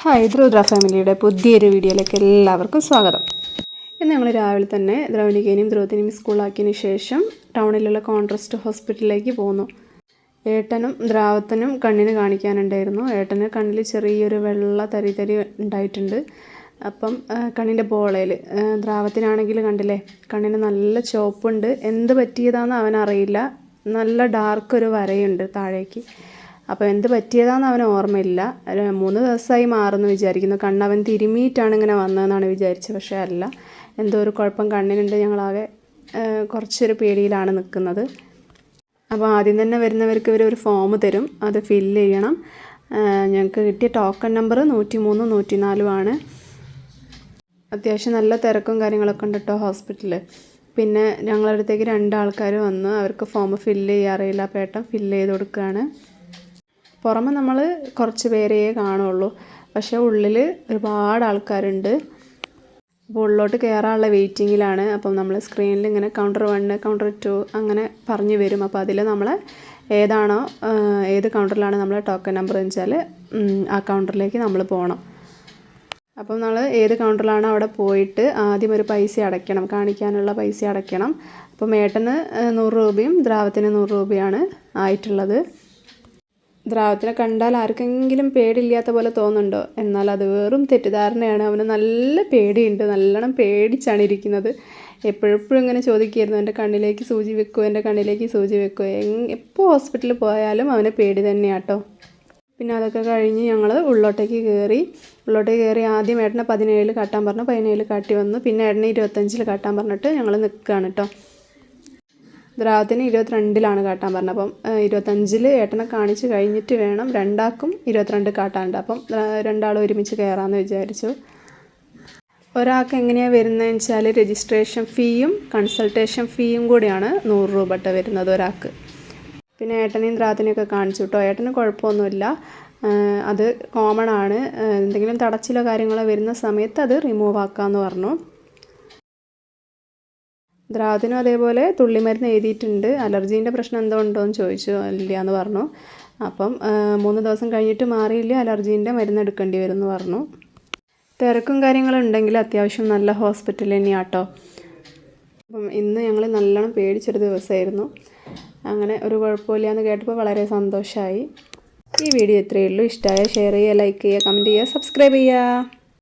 Hi ദ്രുദ്ര ഫാമിലിയുടെ പുതിയൊരു വീഡിയോയിലേക്ക് എല്ലാവർക്കും സ്വാഗതം. ഇന്ന് ഞങ്ങൾ രാവിലെ തന്നെ ദ്രവണികേനെയും ധ്രുവത്തിനെയും സ്കൂളാക്കിയതിന് ശേഷം ടൗണിലുള്ള കോൺട്രസ്റ്റ് ഹോസ്പിറ്റലിലേക്ക് പോന്നു. ഏട്ടനും ദ്രാവത്തിനും കണ്ണിന് കാണിക്കാനുണ്ടായിരുന്നു. ഏട്ടന് കണ്ണിൽ ചെറിയൊരു വെള്ള തരി ഉണ്ടായിട്ടുണ്ട്. അപ്പം കണ്ണിൻ്റെ പോളയിൽ ദ്രാവത്തിനാണെങ്കിൽ കണ്ടില്ലേ, കണ്ണിന് നല്ല ചുവപ്പുണ്ട്. എന്ത് പറ്റിയതാണെന്ന് അവനറിയില്ല. നല്ല ഡാർക്ക് ഒരു വരയുണ്ട് താഴേക്ക്. അപ്പോൾ എന്ത് പറ്റിയതാണെന്ന് അവന് ഓർമ്മയില്ല. 3 ദിവസമായി മാറുമെന്ന് വിചാരിക്കുന്നു. കണ്ണവൻ തിരുമിയിട്ടാണ് ഇങ്ങനെ വന്നതെന്നാണ് വിചാരിച്ചത്. പക്ഷേ അല്ല, എന്തോ ഒരു കുഴപ്പം കണ്ണിനുണ്ട്. ഞങ്ങളാകെ കുറച്ചൊരു പേടിയിലാണ് നിൽക്കുന്നത്. അപ്പോൾ ആദ്യം തന്നെ വരുന്നവർക്ക് ഇവരൊരു ഫോം തരും, അത് ഫില്ല് ചെയ്യണം. ഞങ്ങൾക്ക് കിട്ടിയ ടോക്കൺ നമ്പർ 103 104 ആണ്. അത്യാവശ്യം നല്ല തിരക്കും കാര്യങ്ങളൊക്കെ ഉണ്ട് കേട്ടോ ഹോസ്പിറ്റലിൽ. പിന്നെ ഞങ്ങളുടെ അടുത്തേക്ക് 2 ആൾക്കാർ വന്നു. അവർക്ക് ഫോം ഫില്ല് ചെയ്യാറിയില്ല. അപ്പോൾ ഏട്ടൻ ഫില്ല് ചെയ്ത് കൊടുക്കുകയാണ്. പുറമെ നമ്മൾ കുറച്ച് പേരെയേ കാണുള്ളൂ, പക്ഷേ ഉള്ളിൽ ഒരുപാട് ആൾക്കാരുണ്ട്. അപ്പോൾ ഉള്ളിലോട്ട് കയറാനുള്ള വെയിറ്റിങ്ങിലാണ്. അപ്പം നമ്മൾ സ്ക്രീനിൽ ഇങ്ങനെ കൗണ്ടർ 1 കൗണ്ടർ 2 അങ്ങനെ പറഞ്ഞു വരും. അപ്പോൾ അതിൽ നമ്മൾ ഏതാണോ ഏത് കൗണ്ടറിലാണ് നമ്മൾ ടോക്കൺ നമ്പർ എന്ന് വെച്ചാൽ ആ കൗണ്ടറിലേക്ക് നമ്മൾ പോകണം. അപ്പം നമ്മൾ ഏത് കൗണ്ടറിലാണോ അവിടെ പോയിട്ട് ആദ്യം ഒരു പൈസ അടയ്ക്കണം, കാണിക്കാനുള്ള പൈസ അടയ്ക്കണം. അപ്പം ഏട്ടന് 100 രൂപയും ദ്രാവത്തിന് 100 രൂപയാണ് ആയിട്ടുള്ളത്. ദ്രാവത്തിനെ കണ്ടാൽ ആർക്കെങ്കിലും പേടിയില്ലാത്ത പോലെ തോന്നുന്നുണ്ടോ? എന്നാൽ അത് വെറും തെറ്റിദ്ധാരണയാണ്. അവന് നല്ല പേടിയുണ്ട്, നല്ലോണം പേടിച്ചാണ് ഇരിക്കുന്നത്. എപ്പോഴെപ്പോഴും ഇങ്ങനെ ചോദിക്കുമായിരുന്നു, എൻ്റെ കണ്ണിലേക്ക് സൂചി വെക്കുമോ, എൻ്റെ കണ്ണിലേക്ക് സൂചി വെക്കുമോ. എപ്പോൾ ഹോസ്പിറ്റലിൽ പോയാലും അവന് പേടി തന്നെയാട്ടോ. പിന്നെ അതൊക്കെ കഴിഞ്ഞ് ഞങ്ങൾ ഉള്ളോട്ടേക്ക് കയറി ആദ്യം ഏട്ടനെ 17 കാട്ടാൻ പറഞ്ഞു. 17 കാട്ടി വന്നു. പിന്നെ ഏട്ടനെ 25 കാട്ടാൻ പറഞ്ഞിട്ട് ഞങ്ങൾ നിൽക്കുകയാണ് കേട്ടോ. ദ്രാവത്തിന് 22 കാട്ടാൻ പറഞ്ഞത്. അപ്പം 25 ഏട്ടനെ കാണിച്ച് കഴിഞ്ഞിട്ട് വേണം, 2 ആൾക്കും 22 കാട്ടാനുണ്ട്. അപ്പം 2 ആളും ഒരുമിച്ച് കയറാമെന്ന് വിചാരിച്ചു. ഒരാൾക്ക് എങ്ങനെയാണ് വരുന്നതെന്ന് വെച്ചാൽ രജിസ്ട്രേഷൻ ഫീയും കൺസൾട്ടേഷൻ ഫീയും കൂടിയാണ് 100 രൂപ വരുന്നത് ഒരാൾക്ക്. പിന്നെ ഏട്ടനെയും ദ്രാവത്തിനെയൊക്കെ കാണിച്ചു കേട്ടോ. ഏട്ടന് കുഴപ്പമൊന്നുമില്ല, അത് കോമൺ ആണ്. എന്തെങ്കിലും തടച്ചിലോ കാര്യങ്ങളോ വരുന്ന സമയത്ത് അത് റിമൂവ് ആക്കാമെന്ന് പറഞ്ഞു. ദ്രാവത്തിനും അതേപോലെ തുള്ളിമരുന്ന് എഴുതിയിട്ടുണ്ട്. അലർജീൻ്റെ പ്രശ്നം എന്തോ ഉണ്ടോ എന്ന് ചോദിച്ചു. ഇല്ല എന്ന് പറഞ്ഞു. അപ്പം 3 ദിവസം കഴിഞ്ഞിട്ട് മാറിയില്ല, അലർജീൻ്റെ മരുന്ന് എടുക്കേണ്ടി വരും എന്ന് പറഞ്ഞു. തിരക്കും കാര്യങ്ങളും ഉണ്ടെങ്കിൽ അത്യാവശ്യം നല്ല ഹോസ്പിറ്റൽ തന്നെയാട്ടോ. അപ്പം ഇന്ന് ഞങ്ങൾ നല്ലോണം പേടിച്ചൊരു ദിവസമായിരുന്നു. അങ്ങനെ ഒരു കുഴപ്പമില്ല എന്ന് കേട്ടപ്പോൾ വളരെ സന്തോഷമായി. ഈ വീഡിയോ ഇത്രയേ ഉള്ളൂ. ഇഷ്ടമായ ഷെയർ ചെയ്യുക, ലൈക്ക് ചെയ്യുക, കമൻറ്റ് ചെയ്യുക, സബ്സ്ക്രൈബ് ചെയ്യുക.